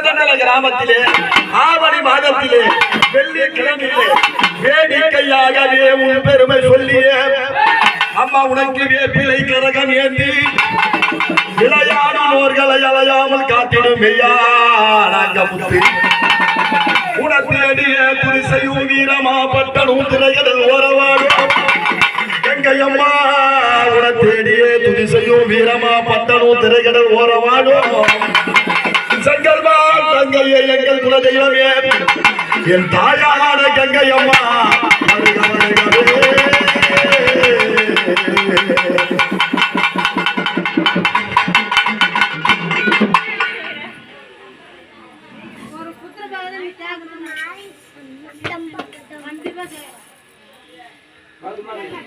வடநல கிராமத்திலே ஆவணி மாதத்திலே வெள்ளிக்கிழமையிலே வேடிக்கையாகவே உன் பெருமை சொல்லிய அம்மா உனக்கு வேப்பிலை கரகம் ஏந்தி விளையாடுவோர்களை அலையாமல் காத்திடும் மெய்யானாங்கமுத்து உனத்தேடிய துரிசையும் வீரமா பட்டணும் திரைகளில் ஓரவாடும் கங்கையம்மா உனத்தேடிய துரிசையும் வீரமா பட்டணும் திரைகளில் ஓரவாடும் செங்கல்வா தங்கையே எங்கள் குலதெய்வமே என் தாயான கங்கையம்மா